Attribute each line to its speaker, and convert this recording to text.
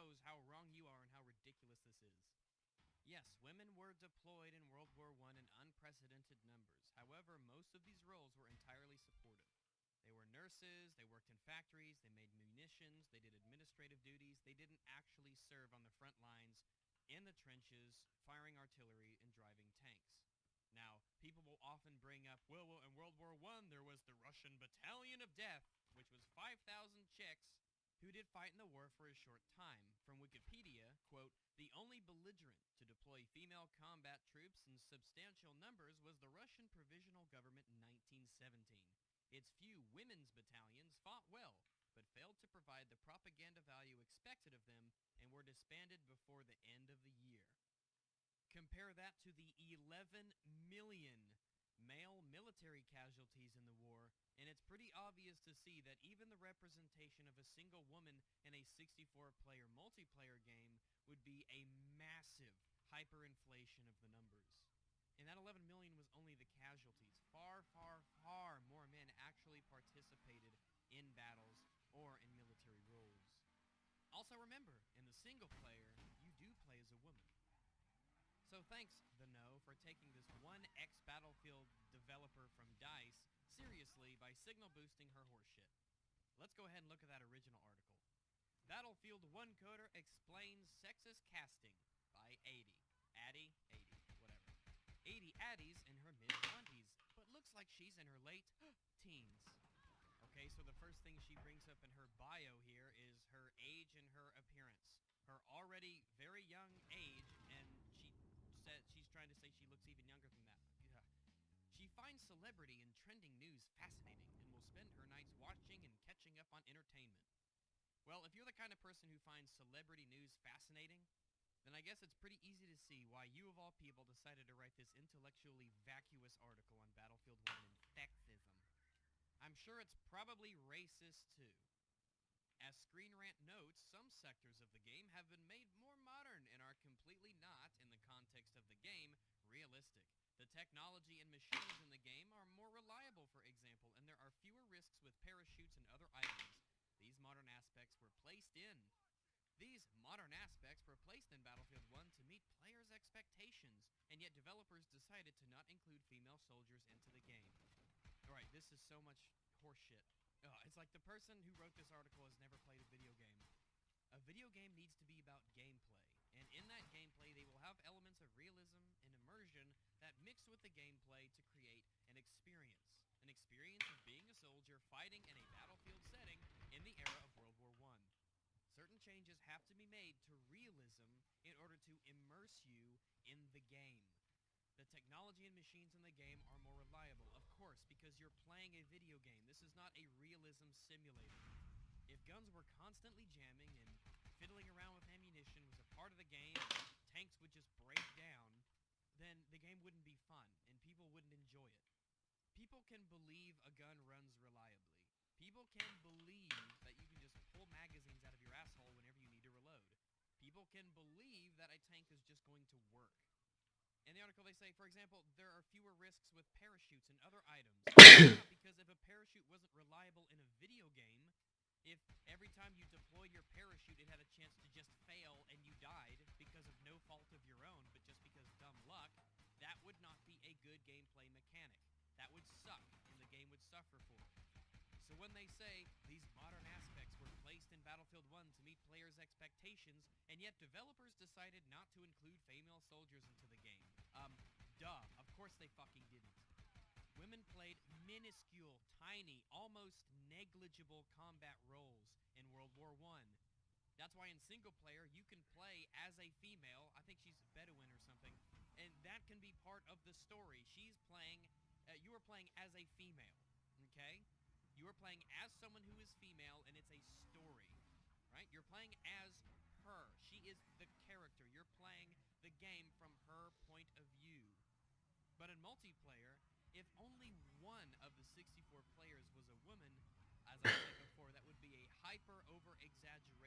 Speaker 1: shows how wrong you are and how ridiculous this is. Yes, women were deployed in World War I in unprecedented numbers. However, most of these roles were entirely supportive. They were nurses, they worked in factories, they made munitions, they did administrative duties. They didn't actually serve on the front lines, in the trenches, firing artillery and driving tanks. Now, people will often bring up, well, in World War I, there was the Russian Battalion of Death, which was 5,000 chicks who did fight in the war for a short time. From Wikipedia, quote, the only belligerent to deploy female combat troops in substantial numbers was the Russian Provisional Government in 1917. Its few women's battalions fought well, but failed to provide the propaganda value expected of them and were disbanded before the end of the year. Compare that to the 11 million male military casualties in the war, and it's pretty obvious to see that even the representation of a single woman in a 64-player multiplayer game would be a massive hyperinflation of the numbers. And that 11 million was only the casualties. Far, far, far more men actually participated in battles or in military roles. Also remember, in the single player, you do play as a woman. So thanks, The No, for taking this one ex-Battlefield developer from DICE seriously by signal boosting her horseshit. Let's go ahead and look at that original article. Battlefield 1 coder explains sexist casting by 80. Addie? 80. Whatever. 80 Addies in her mid-20s, but looks like she's in her late teens. Okay, so the first thing she brings up in her bio here is her age and her appearance. Her already very young age, and she said she's trying to say she looks even younger than that. Yeah. She finds celebrity and trending news fascinating and will spend her nights watching and catching up on entertainment. Well, if you're the kind of person who finds celebrity news fascinating, then I guess it's pretty easy to see why you of all people decided to write this intellectually vacuous article on Battlefield 1 and sexism. I'm sure it's probably racist too. As Screen Rant notes, some sectors of the game have been made more modern and are completely not, in the context of the game, realistic. The technology and machines in the game are more reliable, for example, and there are fewer risks with parachutes and other items. These modern aspects were placed in Battlefield 1 to meet players' expectations, and yet developers decided to not include female soldiers into the game. Alright, this is so much horseshit. It's like the person who wrote this article has never played a video game. A video game needs to be about gameplay, and in that gameplay they will have elements of realism and immersion that mix with the gameplay to create an experience. An experience of being a soldier fighting in a battlefield setting in the era of World War I. Certain changes have to be made to realism in order to immerse you in the game. The technology and machines in the game are more reliable, of course, because you're playing a video game. This is not a realism simulator. If guns were constantly jamming and fiddling around with ammunition was a part of the game, tanks would just break down, then the game wouldn't be fun, and people wouldn't enjoy it. People can believe a gun runs reliably. People can believe that you can just pull magazines out of your asshole whenever you need to reload. People can believe that a tank is just going to work. In the article they say, for example, there are fewer risks with parachutes and other items. Because if a parachute wasn't reliable in a video game, if every time you deployed your parachute it had a chance to just fail and you died because of no fault of your own, but just because dumb luck, that would not be a good gameplay mechanic. That would suck, and the game would suffer for it. So when they say these modern aspects were placed in Battlefield 1 to meet players' expectations, and yet developers decided not to include female soldiers into the game, duh, of course they fucking didn't. Women played minuscule, tiny, almost negligible combat roles in World War I. That's why in single player you can play as a female, I think she's Bedouin or something, and that can be part of the story. She's playing, you are playing as a female, okay? You are playing as someone who is female, and it's a story, right? You're playing as her. She is the character. You're playing the game from her point of view. But in multiplayer, if only one of the 64 players was a woman, as I said before, that would be a hyper over-exaggeration